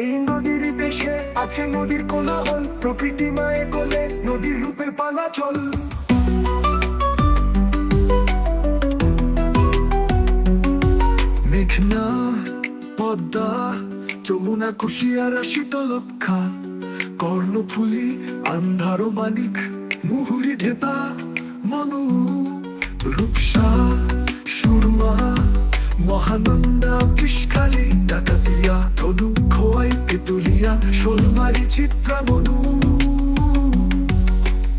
এই নদীর দেশে আছে নদীর কোলাহল, প্রকৃতি মায়ে কোলে নদীর রূপে পালাচল। মেঘনা, পদ্মা, যমুনা, কুশিয়ারা, শীতলক্ষা, কর্ণফুলী, আন্ধার, মানিক, মুহুরী, ঢেপা, মনু, রূপসা, সুরমা, মহানন্দা, বিষখালী, ডাকাতিয়া, ধনু, খোয়াই, তেতুলিয়া, শোলমারি, চিত্রা, মনু।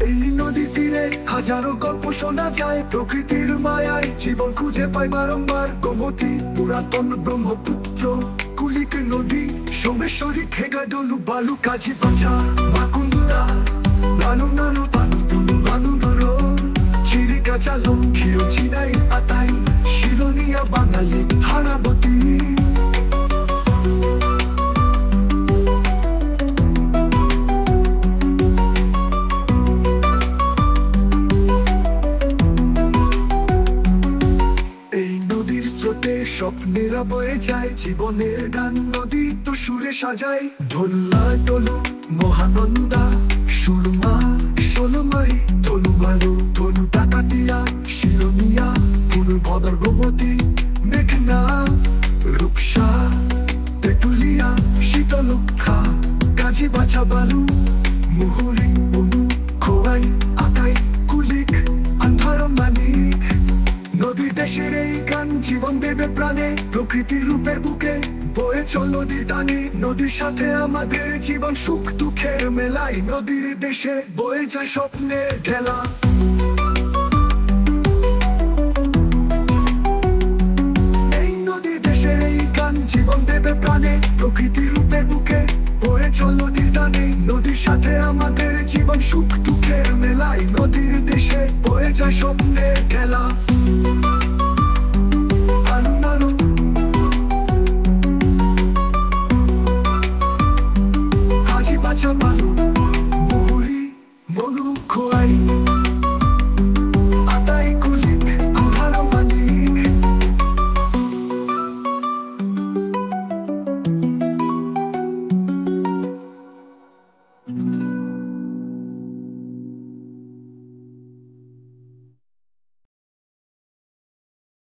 এই নদী তীরে হাজারো গল্প শোনা যায়, প্রকৃতির মায়ায় জীবন খুঁজে পায় বারংবার। গোমতী, পুরাতন ব্রহ্মপুত্র, কুলিক নদী, সোমেশ্বরী, খেগাডলু, বালু, কাজী বাজার, মাকুন্দা, নানুনারু, বানুতুলু, বানুনরো, চিরিকা, চালং, ক্ষীর, চিনাই, আতাই, শিরোনিয়া, বাঙালি, হারাবতী। স্বপ্নেরা বয়ে যায়, জীবনের গান নদী তো সুরে সাজায়। ঢোল্লা, ডলু, মহানন্দা, সুরমা, সোলমাই, ধনু, বালু, ধনু, ডাকাতিয়া, শিরোনিয়া, পূর্ববদর, গোমতী, মেঘনা, রূপসা, তেতুলিয়া, শীতলক্ষা, কাজী বাছা, বালু, মুহুরী, মনু, খোয়াই, আকাই, কুলিক, আন্ধার, মানিক। নদী দেশের এই গান জীবন দেবে প্রাণে, প্রকৃতির রূপের বুকে বয়ে চল নদী টানে। নদীর সাথে আমাদের জীবন, সুখ দুঃখের মেলায়, নদীর দেশে বয়ে যায় স্বপ্নের ঢেলা। এই নদী দেশের এই গান জীবন দেবে প্রাণে, প্রকৃতির রূপের বুকে বয়ে চল নদী টানে। নদীর সাথে আমাদের জীবন, সুখ দুঃখের মেলায়, নদীর দেশে বয়ে যায় স্বপ্নের ঢেলা। Balu,